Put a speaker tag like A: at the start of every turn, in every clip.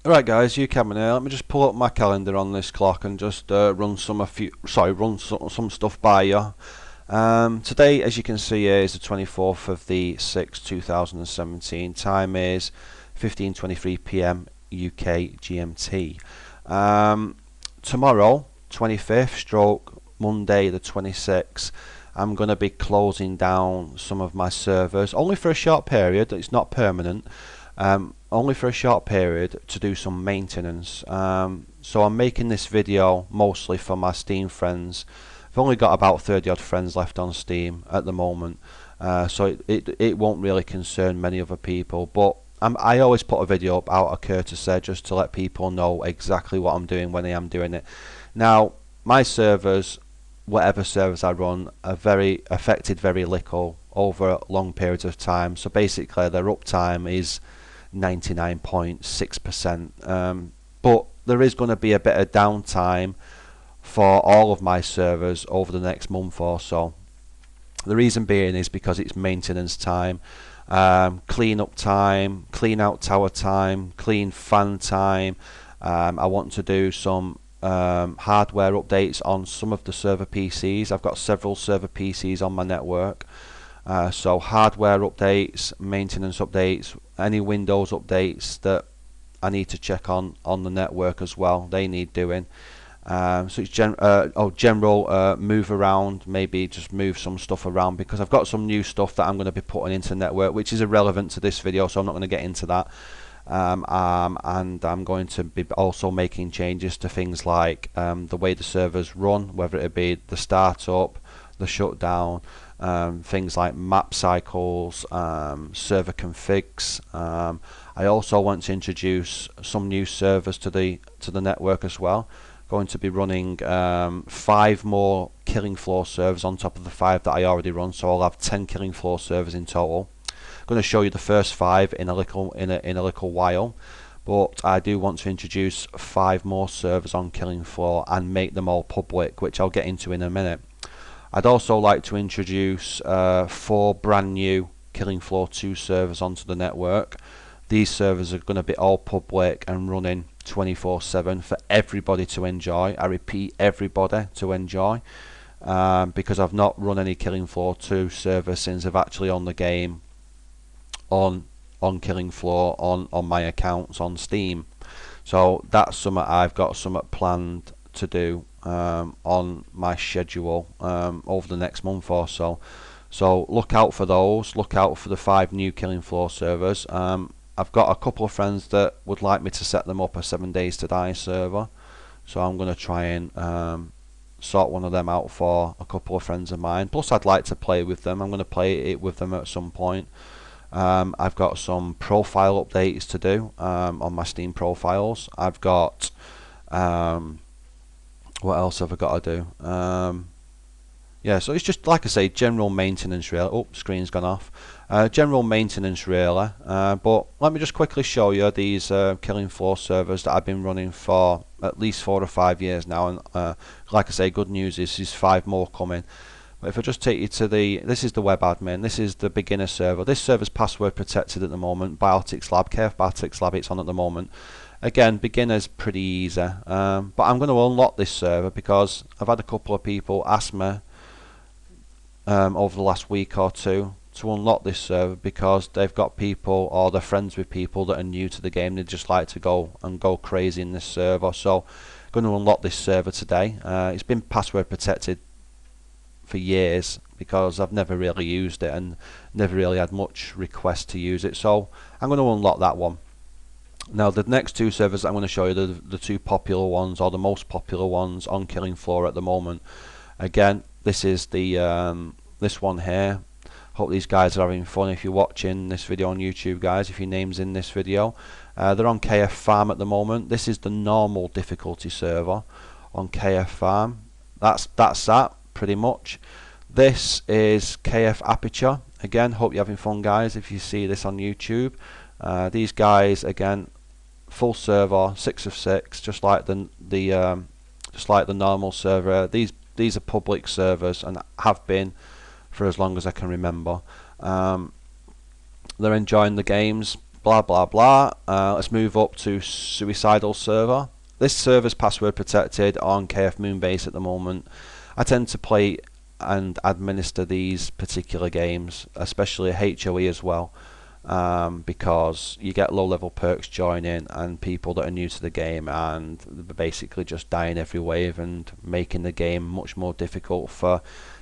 A: Right, guys, you coming here? Let me just pull up my calendar on this clock and just run some stuff by you. Today, as you can see, here is the 24th of the 6th, 2017. Time is 15:23 p.m. UK GMT. Tomorrow, 25th, stroke Monday the 26th. I'm going to be closing down some of my servers, only for a short period. It's not permanent. Only for a short period to do some maintenance. So I'm making this video mostly for my Steam friends. I've only got about 30 odd friends left on Steam at the moment, so it won't really concern many other people, but I always put a video up out of courtesy just to let people know exactly what I'm doing when I am doing it. Now, my servers, whatever servers I run, are very affected very little over long periods of time. So basically their uptime is 99.6%, but there is going to be a bit of downtime for all of my servers over the next month or so. The reason being is because it's maintenance time, clean up time, clean out tower time, clean fan time. I want to do some hardware updates on some of the server PCs. I've got several server PCs on my network. So hardware updates, maintenance updates, any Windows updates that I need to check on the network as well, they need doing. So it's general move around, maybe just move some stuff around, because I've got some new stuff that I'm going to be putting into network which is irrelevant to this video, so I'm not going to get into that. And I'm going to be also making changes to things like the way the servers run, whether it be the startup, the shutdown, things like map cycles, server configs. I also want to introduce some new servers to the network as well. Going to be running 5 more Killing Floor servers on top of the 5 that I already run, so I'll have 10 Killing Floor servers in total. I'm going to show you the first 5 in a little while, but I do want to introduce 5 more servers on Killing Floor and make them all public, which I'll get into in a minute. I'd also like to introduce 4 brand new Killing Floor 2 servers onto the network. These servers are going to be all public and running 24/7 for everybody to enjoy. I repeat, everybody to enjoy, because I've not run any Killing Floor 2 servers since I've actually on the game on Killing Floor on my accounts on Steam. So that's something I've got something planned to do on my schedule over the next month or so. So look out for those. Look out for the 5 new Killing Floor servers. I've got a couple of friends that would like me to set them up a 7 Days to Die server, so I'm going to try and sort one of them out for a couple of friends of mine. Plus I'd like to play with them. I'm going to play it with them at some point. I've got some profile updates to do on my Steam profiles. I've got what else have I got to do? Yeah, so it's just like I say, general maintenance really. Oh, screen's gone off. General maintenance really. But let me just quickly show you these Killing Floor servers that I've been running for at least 4 or 5 years now. And like I say, good news is there's 5 more coming. But if I just take you to this is the web admin. This is the beginner server. This server's password protected at the moment. Biotics Lab, KF Biotics Lab, it's on at the moment. Again, beginner's pretty easy. But I'm going to unlock this server because I've had a couple of people ask me over the last week or two to unlock this server because they've got people or they're friends with people that are new to the game. They just like to go crazy in this server. So I'm going to unlock this server today. It's been password protected for years because I've never really used it and never really had much request to use it. So I'm going to unlock that one. Now the next 2 servers I'm going to show you, the 2 popular ones or the most popular ones on Killing Floor at the moment. Again, this is the this one here. Hope these guys are having fun. If you're watching this video on YouTube, guys, if your name's in this video, they're on KF Farm at the moment. This is the normal difficulty server on KF Farm. That's that pretty much. This is KF Aperture. Again, hope you're having fun, guys. If you see this on YouTube, these guys again, full server, 6 of 6, just like the normal server. These are public servers and have been for as long as I can remember. They're enjoying the games. blah blah blah. Let's move up to Suicidal server. This server's password protected on KF Moonbase at the moment. I tend to play and administer these particular games, especially HOE as well, because you get low level perks joining and people that are new to the game, and they're basically just dying every wave and making the game much more difficult for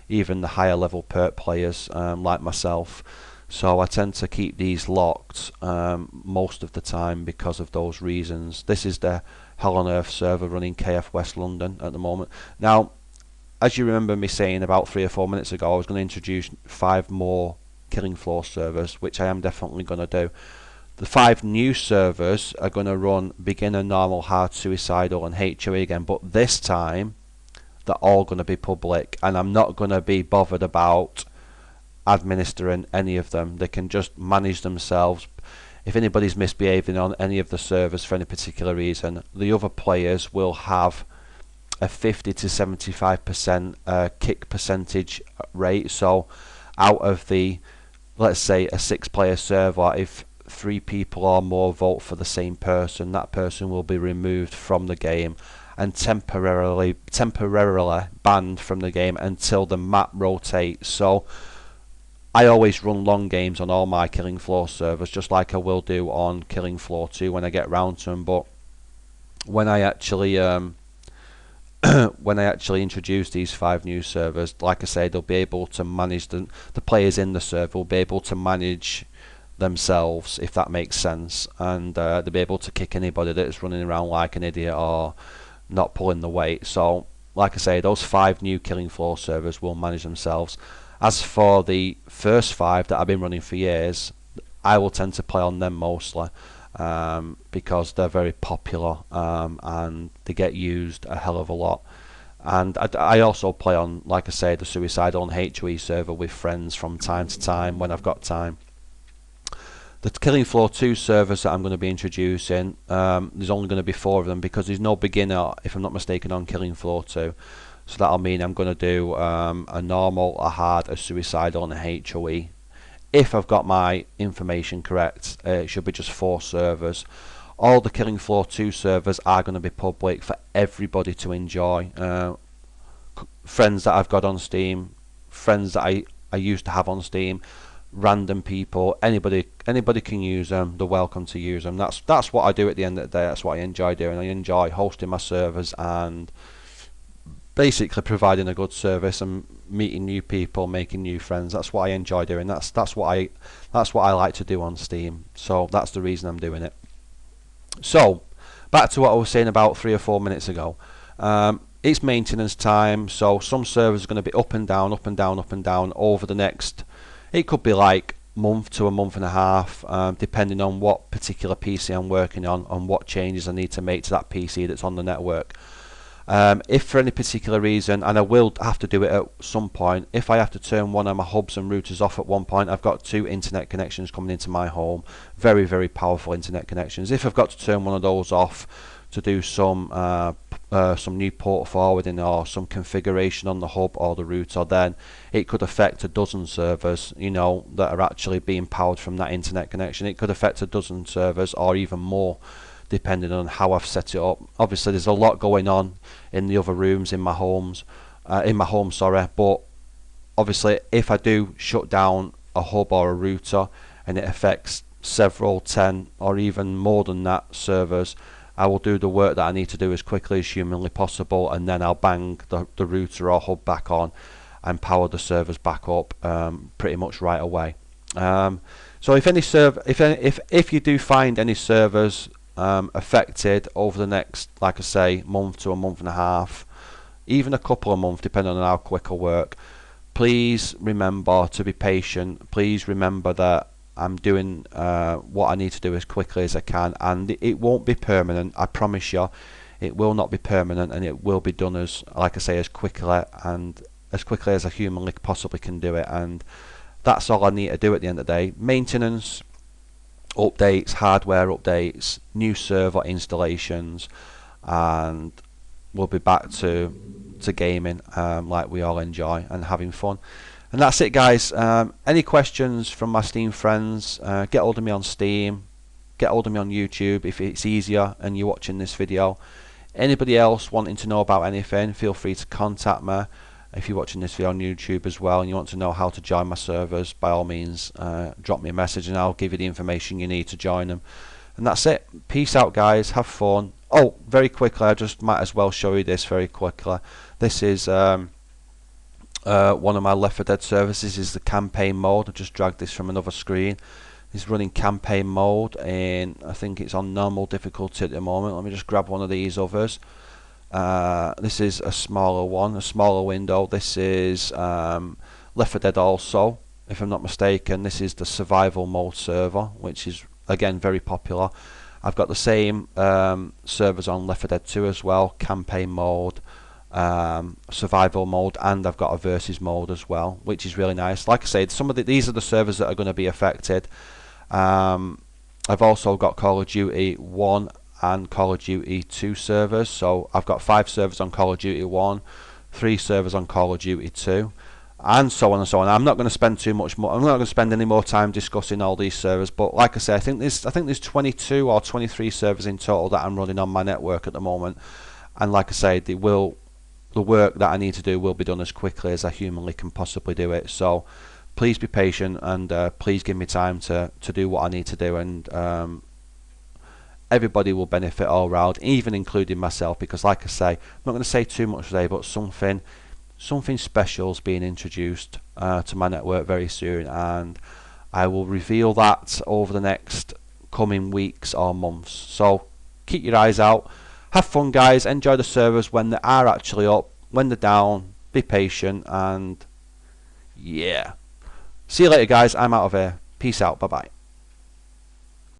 A: even the higher level perk players like myself. So I tend to keep these locked most of the time because of those reasons. This is the Hell on Earth server running KF West London at the moment. Now, as you remember me saying about 3 or 4 minutes ago, I was going to introduce 5 more Killing Floor servers, which I am definitely going to do. The 5 new servers are going to run beginner, normal, hard, suicidal and HOE again, but this time they're all going to be public, and I'm not going to be bothered about administering any of them. They can just manage themselves. If anybody's misbehaving on any of the servers for any particular reason, the other players will have a 50 to 75% kick percentage rate. So out of the, let's say, a 6-player server, if 3 people or more vote for the same person, that person will be removed from the game and temporarily banned from the game until the map rotates. So I always run long games on all my Killing Floor servers, just like I will do on Killing Floor 2 when I get round to them. But when I actually when I actually introduce these 5 new servers, like I say, they'll be able to manage the players in the server will be able to manage themselves, if that makes sense, and they'll be able to kick anybody that's running around like an idiot or not pulling the weight. So like I say, those 5 new Killing Floor servers will manage themselves. As for the first 5 that I've been running for years, I will tend to play on them mostly, because they're very popular, and they get used a hell of a lot. And I also play on, like I say, the Suicidal and HOE server with friends from time to time when I've got time. The Killing Floor 2 servers that I'm going to be introducing, there's only going to be 4 of them because there's no beginner, if I'm not mistaken, on Killing Floor 2. So that'll mean I'm going to do a normal, a hard, a suicidal and a HOE. If I've got my information correct, it should be just 4 servers. All the Killing Floor 2 servers are going to be public for everybody to enjoy. Friends that I've got on Steam, friends that I used to have on Steam, random people, anybody can use them. They're welcome to use them. That's what I do at the end of the day. That's what I enjoy doing. I enjoy hosting my servers and basically providing a good service and meeting new people, making new friends. That's what I enjoy doing. That's what I like to do on Steam. So that's the reason I'm doing it. So back to what I was saying about 3 or 4 minutes ago. It's maintenance time, so some servers are going to be up and down, up and down, up and down over the next, it could be like month to a month and a half, depending on what particular PC I'm working on and what changes I need to make to that PC that's on the network. If for any particular reason, and I will have to do it at some point, if I have to turn one of my hubs and routers off at one point, I've got 2 internet connections coming into my home, very, very powerful internet connections. If I've got to turn one of those off to do some new port forwarding or some configuration on the hub or the router, then it could affect a dozen servers, you know, that are actually being powered from that internet connection. It could affect a dozen servers or even more, depending on how I've set it up. Obviously there's a lot going on in the other rooms in my home, but obviously if I do shut down a hub or a router and it affects several 10 or even more than that servers, I will do the work that I need to do as quickly as humanly possible, and then I'll bang the router or hub back on and power the servers back up pretty much right away. So if you do find any servers affected over the next, like I say, month to a month and a half, even a couple of months depending on how quick I work, please remember to be patient. Please remember that I'm doing what I need to do as quickly as I can, and it won't be permanent. I promise you it will not be permanent, and it will be done as, like I say, as quickly as I humanly possibly can do it. And that's all I need to do at the end of the day. Maintenance, updates, hardware updates, new server installations, and we'll be back to gaming like we all enjoy and having fun. And that's it, guys. Any questions from my Steam friends, get hold of me on Steam, get hold of me on YouTube if it's easier and you're watching this video. Anybody else wanting to know about anything, feel free to contact me. If you're watching this video on YouTube as well and you want to know how to join my servers, by all means drop me a message and I'll give you the information you need to join them. And that's it. Peace out, guys. Have fun. Oh, very quickly, I just might as well show you this very quickly. This is one of my Left 4 Dead servers. This is the campaign mode. I just dragged this from another screen. It's running campaign mode and I think it's on normal difficulty at the moment. Let me just grab one of these others. This is a smaller one, a smaller window. This is Left 4 Dead also, if I'm not mistaken. This is the survival mode server, which is again very popular. I've got the same servers on Left 4 Dead 2 as well, campaign mode, survival mode, and I've got a versus mode as well, which is really nice. Like I said, these are the servers that are going to be affected. I've also got Call of Duty 1 and Call of Duty 2 servers, so I've got 5 servers on Call of Duty 1, 3 servers on Call of Duty 2, and so on and so on. I'm not going to spend too much more. I'm not going to spend any more time discussing all these servers. But like I say, I think there's 22 or 23 servers in total that I'm running on my network at the moment. And like I say, the work that I need to do will be done as quickly as I humanly can possibly do it. So please be patient and please give me time to do what I need to do. And everybody will benefit all round, even including myself, because like I say, I'm not going to say too much today, but something special is being introduced to my network very soon, and I will reveal that over the next coming weeks or months. So keep your eyes out, have fun, guys, enjoy the servers when they are actually up. When they're down, be patient, and yeah. See you later, guys. I'm out of here. Peace out. Bye bye.